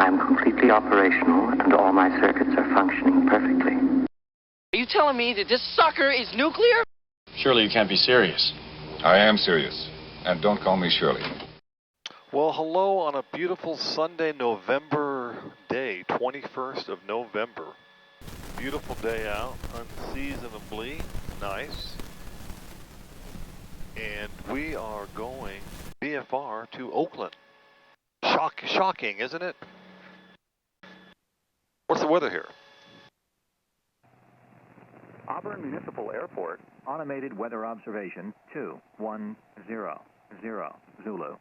I'm completely operational and all my circuits are functioning perfectly. Are you telling me that this sucker is nuclear? Surely you can't be serious. I am serious. And don't call me Shirley. Well, hello on a beautiful Sunday, November day, 21st of November. Beautiful day out, unseasonably nice. And we are going VFR to Oakland. Shocking, isn't it? What's the weather here? Auburn Municipal Airport, automated weather observation 210, Zulu.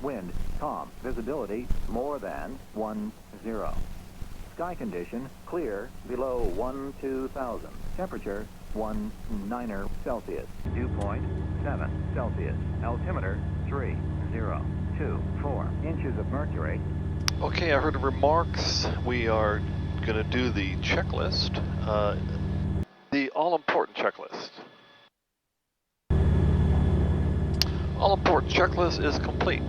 Wind, calm. Visibility, more than 10. Sky condition, clear, below 12,000. Temperature, 19 Celsius. Dew point, 7 Celsius. Altimeter, 3024 inches of mercury. Okay, I heard the remarks. We are going to do the checklist, the all-important checklist. All-important checklist is complete.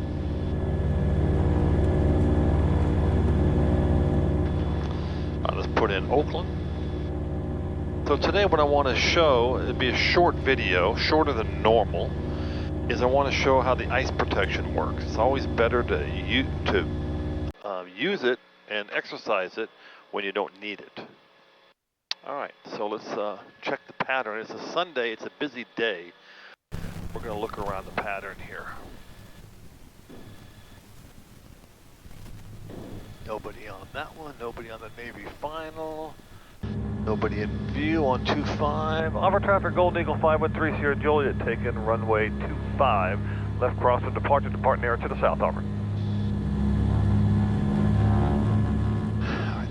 Let's put in Oakland. So today what I want to show, it'd be a short video, shorter than normal, is I want to show how the ice protection works. It's always better to use it and exercise it when you don't need it. Alright, so let's check the pattern. It's a Sunday, it's a busy day. We're going to look around the pattern here. Nobody on that one, nobody on the Navy final. Nobody in view on 25. Auburn traffic, Golden Eagle 513 Sierra Juliet, taken runway 25. Left cross of departure, departing air to the south, Auburn.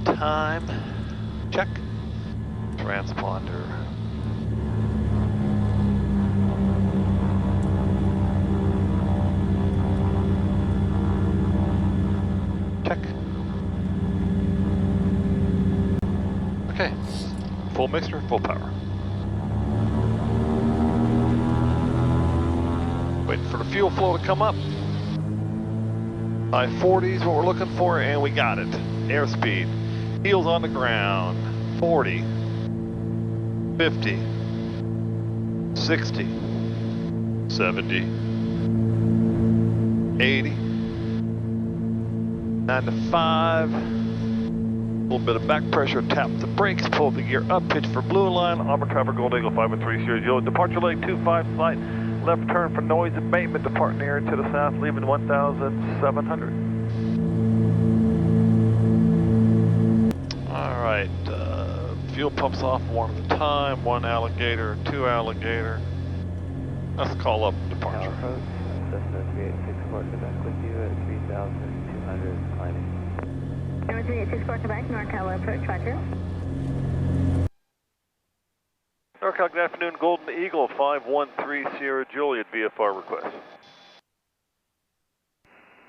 Time, check. Transponder. Check. Okay, full mixture, full power. Waiting for the fuel flow to come up. High 40s, what we're looking for, and we got it. Airspeed, heels on the ground, 40, 50, 60, 70, 80, 95. A little bit of back pressure, tap the brakes, pull the gear up, pitch for blue line, Auburn traffic, Golden Eagle 513 Sierra Juliet, departure leg 25 flight, left turn for noise abatement, departing air to the south, leaving 1,700. All right, fuel pumps off one at a time, one alligator, two alligator. Let's call up departure. Cessna 421C, Quebec with you at 3,200 climbing. Number 386, Quebec, NorCal approach, roger. NorCal, good afternoon, Golden Eagle 513 Sierra Juliet, VFR request.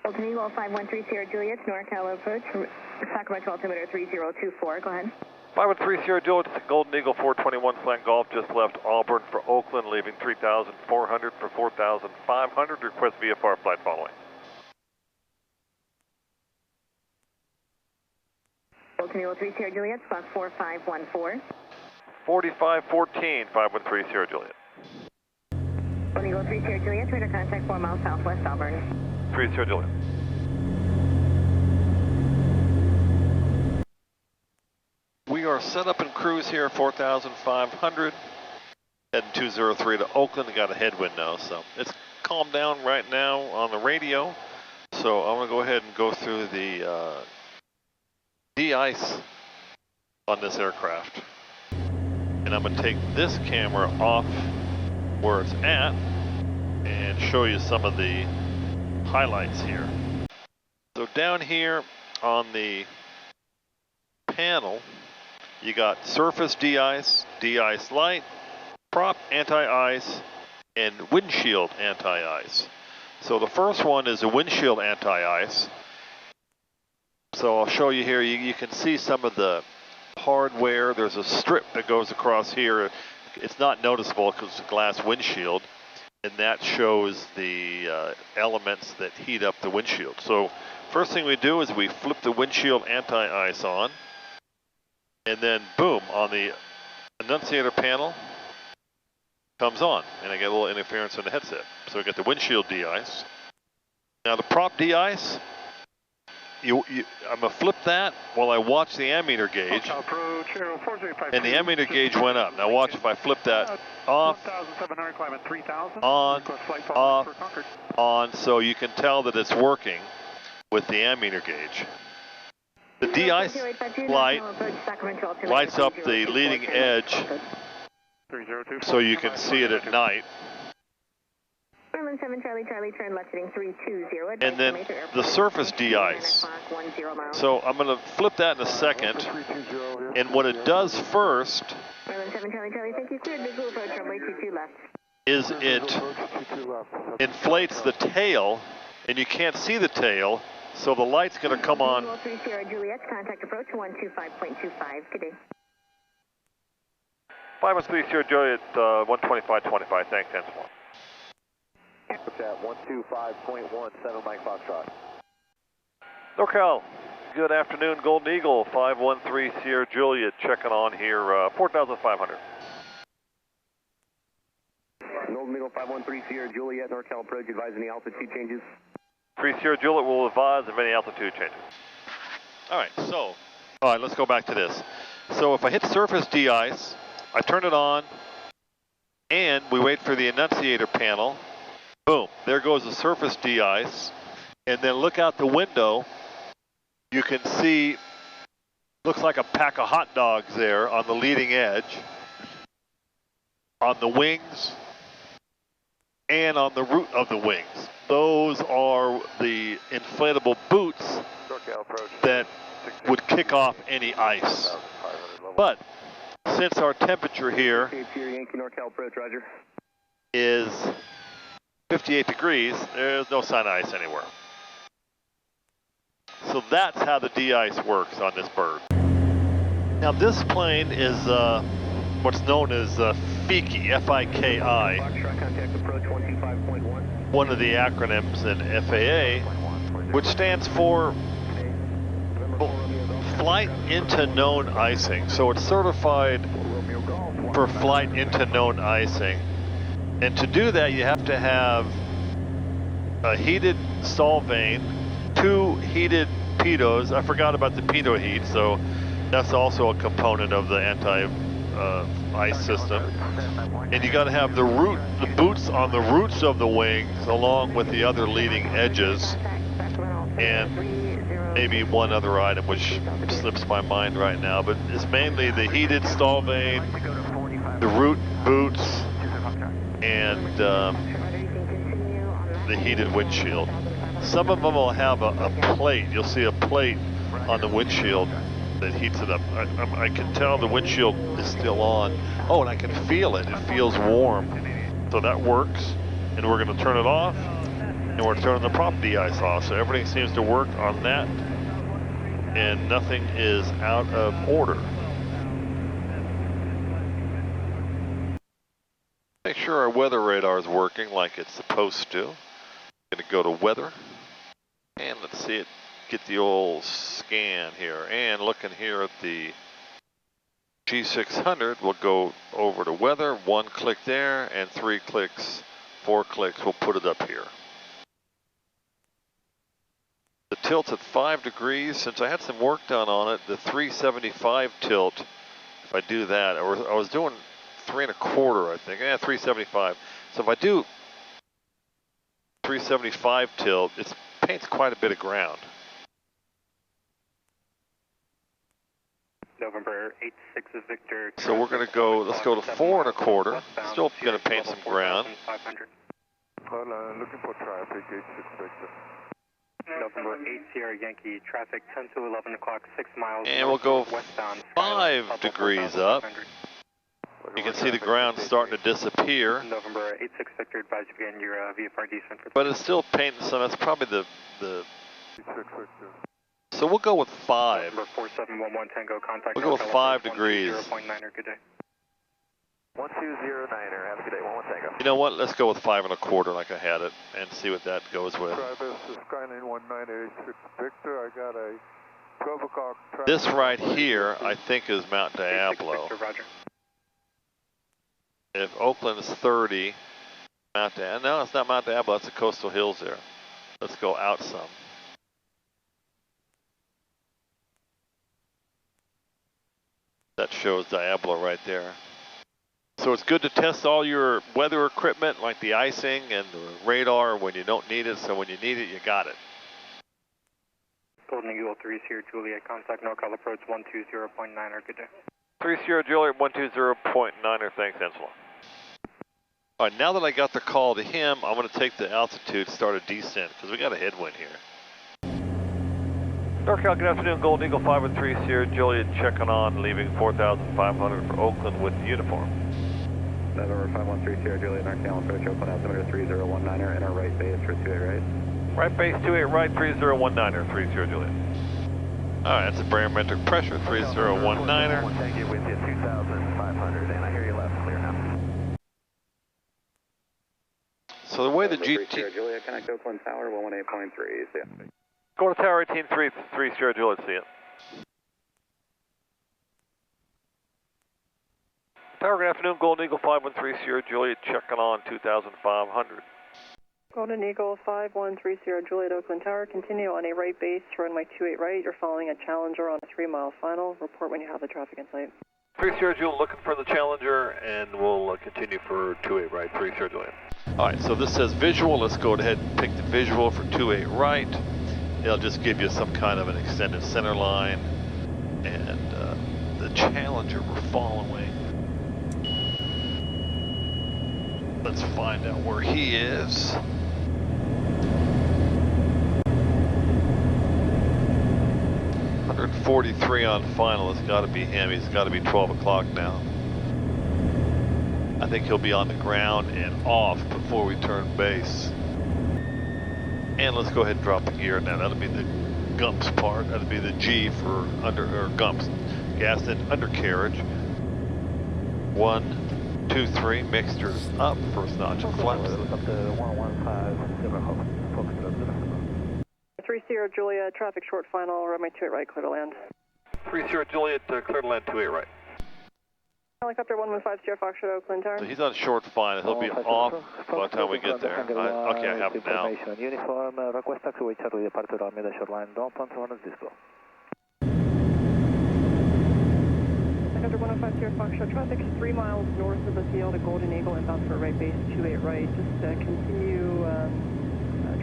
Golden Eagle 513 Sierra Juliet, NorCal approach, Sacramento altimeter 3024, go ahead. 513 Sierra Juliet, Golden Eagle 421 Slant Golf, just left Auburn for Oakland, leaving 3,400 for 4,500, request VFR flight following. Golden Eagle 3 Sierra Juliet, spot 4514. 4514, 513 Sierra Juliet. Golden Eagle 3 Sierra Juliet, radar contact 4 miles southwest Auburn. 3 Sierra Juliet. We are set up in cruise here, 4,500. Heading 203 to Oakland. Got a headwind now, so it's calmed down right now on the radio. So I'm going to go ahead and go through the de-ice on this aircraft. And I'm going to take this camera off where it's at and show you some of the highlights here. So down here on the panel, you got surface de-ice, de-ice light, prop anti-ice, and windshield anti-ice. So the first one is a windshield anti-ice. So I'll show you here, you can see some of the hardware. There's a strip that goes across here. It's not noticeable because it's a glass windshield. and that shows the elements that heat up the windshield. So first thing we do is we flip the windshield anti-ice on, and then boom, on the annunciator panel comes on, and I get a little interference in the headset. So we get the windshield de-ice. Now the prop de-ice, I'm gonna flip that while I watch the ammeter gauge, and the ammeter gauge went up. Now watch if I flip that off, on, off, on, so you can tell that it's working with the ammeter gauge. The de-ice light lights up the leading edge so you can see it at night. And then the surface de-ice. So I'm going to flip that in a second. And what it does first is it inflates the tail, and you can't see the tail, so the light's going to come on. 513 Sierra Juliet, 125.25, thanks, 10-1. At 125.17 Mike Foxtrot. NorCal, good afternoon, Golden Eagle, 513 Sierra Juliet, checking on here, 4,500. Golden Eagle 513 Sierra Juliet, NorCal approach, advising the altitude changes. 3 Sierra Juliet will advise of any altitude changes. All right, let's go back to this. So if I hit surface de-ice, I turn it on, and we wait for the annunciator panel. Boom, there goes the surface de-ice. And then look out the window, you can see, looks like a pack of hot dogs there on the leading edge, on the wings, and on the root of the wings. Those are the inflatable boots that would kick off any ice. But since our temperature here is 58 degrees, there's no sign of ice anywhere. So that's how the de-ice works on this bird. Now this plane is what's known as FIKI, F-I-K-I, one of the acronyms in FAA, which stands for Flight into Known Icing. So it's certified for flight into known icing. And to do that, you have to have a heated stall vane, 2 heated pitos. I forgot about the pitot heat, so that's also a component of the anti-ice system. And you got to have the boots on the roots of the wings, along with the other leading edges, and maybe one other item which slips my mind right now, but it's mainly the heated stall vane, the root boots, and the heated windshield. Some of them will have a plate. You'll see a plate on the windshield that heats it up. I can tell the windshield is still on. Oh, and I can feel it. It feels warm. So that works. And we're going to turn it off. And we're turning the prop de-ice off. So everything seems to work on that. And nothing is out of order. Make sure our weather radar is working like it's supposed to. Going to go to weather, and let's see it get the old scan here. And looking here at the G600, we'll go over to weather, 1 click there, and 3 clicks, 4 clicks, we'll put it up here. The tilt's at 5 degrees. Since I had some work done on it, the 375 tilt, if I do that, I was doing 3 1/4, I think. Yeah, 375. So if I do 375 tilt, it paints quite a bit of ground. November 86 is Victor. So we're going to go, let's go to 4 1/4. Still going to paint some ground. Hold on, looking for traffic, 86 Victor. November 8 Sierra Yankee, traffic 10 to 11 o'clock, 6 miles. And we'll go westbound, 5 degrees up. You can see the ground starting to disappear. November 86 Victor, advise you again your VFR descent. But it's still painting some, that's probably the so we'll go with 5. November 4711 Tango, contact. We'll go with 5 degrees. 0.9er, good day. 1209er, have a good day, 11 Tango. You know what? Let's go with 5 1/4 like I had it and see what that goes with. Travis, this is Skyline 1986 Victor. I got a 12 o'clock. This right here, I think, is Mount Diablo. Roger. If Oakland is 30, Mount Diablo, no, it's not Mount Diablo, that's the coastal hills there. Let's go out some. That shows Diablo right there. So it's good to test all your weather equipment like the icing and the radar when you don't need it, so when you need it, you got it. Golden Eagle 3 Sierra Juliet, contact NorCal approach 120.9er, good day. 3 Sierra Juliet 120.9er, thanks, Angela. All right, now that I got the call to him, I'm going to take the altitude, start a descent, because we got a headwind here. NorCal, good afternoon, Golden Eagle 513 Sierra Juliet, checking on, leaving 4,500 for Oakland with uniform. November 513 Sierra Juliet, NorCal approach, Oakland altimeter 3019er, enter right base for 28 right. Right base 28 right, 3019er, 3 Sierra Juliet. All right, that's a barometric pressure, 3019er. Thank you, with you 2,500, and I hear you left, clear now. So the way the GT... Sierra Juliet, connect Oakland Tower, 118.3, see ya. Go to Tower 18, 3 Sierra Juliet, see it. Tower, good afternoon, Golden Eagle 513 Sierra Juliet, checking on 2,500. Golden Eagle 513 Sierra Juliet, Oakland Tower, continue on a right base, runway 28 right. You're following a Challenger on a 3-mile final. Report when you have the traffic in sight. 3 Sierra Juliet, looking for the Challenger, and we'll continue for 28 right, 3 Sierra Juliet. All right, so this says visual. Let's go ahead and pick the visual for 28 right. It'll just give you some kind of an extended center line, and the Challenger we're following. Let's find out where he is. .143 on final. It's got to be him. He's got to be 12 o'clock now. I think he'll be on the ground and off before we turn base. And let's go ahead and drop the gear now. That'll be the Gumps part. That'll be the G for Gumps. Gas and undercarriage. 1, 2, 3. Mixtures up. First notch of flaps. Up to 115, 3 Sierra Juliet, traffic short final, runway 28 right, clear to land. 3 Sierra Juliet, clear to land 28 right. Helicopter 115 Sierra Foxtrot, Oakland Tower. So he's on short final. He'll be off by the time we get there. Okay, I have him now. Uniform, request taxiway Charlie departure on Middle Shoreline, Don San Francisco. Helicopter 105 Sierra Foxtrot, traffic is 3 miles north of the field at Golden Eagle, inbound for right base 28 right. Just continue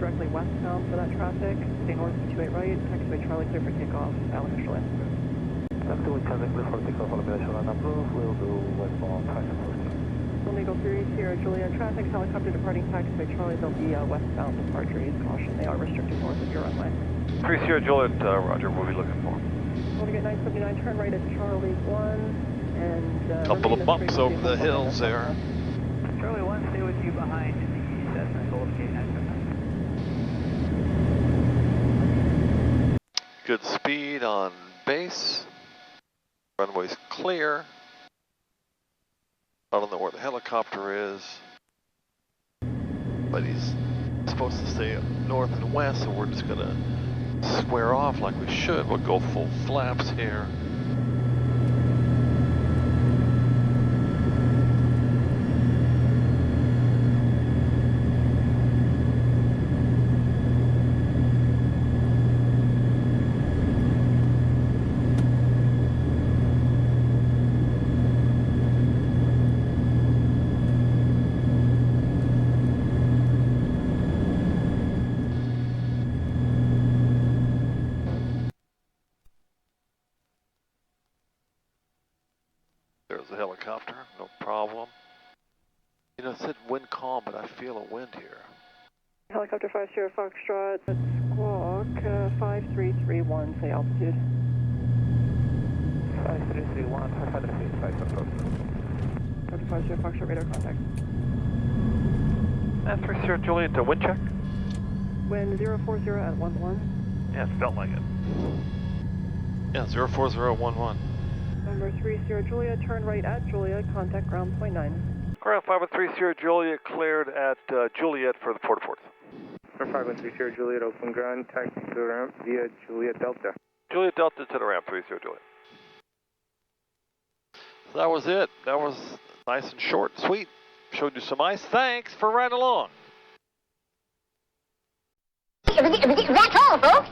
directly westbound for that traffic. Stay north of 28 right. Taxiway Charlie clear for takeoff. Allen Shoreline. Taxiway Charlie clear for takeoff on Middle Shoreline approved. We'll do westbound traffic. Golden Eagle 3 Sierra Juliet, traffic. Helicopter departing taxiway Charlie. There'll be westbound departure. Use caution. They are restricted north of your runway. 3 Sierra Juliet, Roger. What are we looking for? Want to get 979, turn right at Charlie 1, and... Couple of bumps over the hills there. Charlie 1, stay with you behind the Cessna Goldgate 979. Good speed on base. Runway's clear. I don't know where the helicopter is, but he's supposed to stay up north and west, so we're just gonna square off like we should. We'll go full flaps here. There's the helicopter, no problem. You know, it said wind calm, but I feel a wind here. Helicopter 5 Sierra Foxtrot, that's squawk 5331, say altitude. 5331, 500 feet, 5 approach. Helicopter 5 Sierra Foxtrot, radar contact. And 3 Sierra Juliet, wind check. Wind 040 at 11. Yeah, it felt like it. Yeah, 04011. Number 30 Juliet, turn right at Juliet, contact ground point 9. Ground 5130 Juliet, cleared at Juliet for the port of Fort. 5130 Juliet, open ground, taxi to the ramp via Juliet Delta. Juliet Delta to the ramp, 30 Juliet. So that was it. That was nice and short and sweet. Showed you some ice. Thanks for riding along. That's all, folks.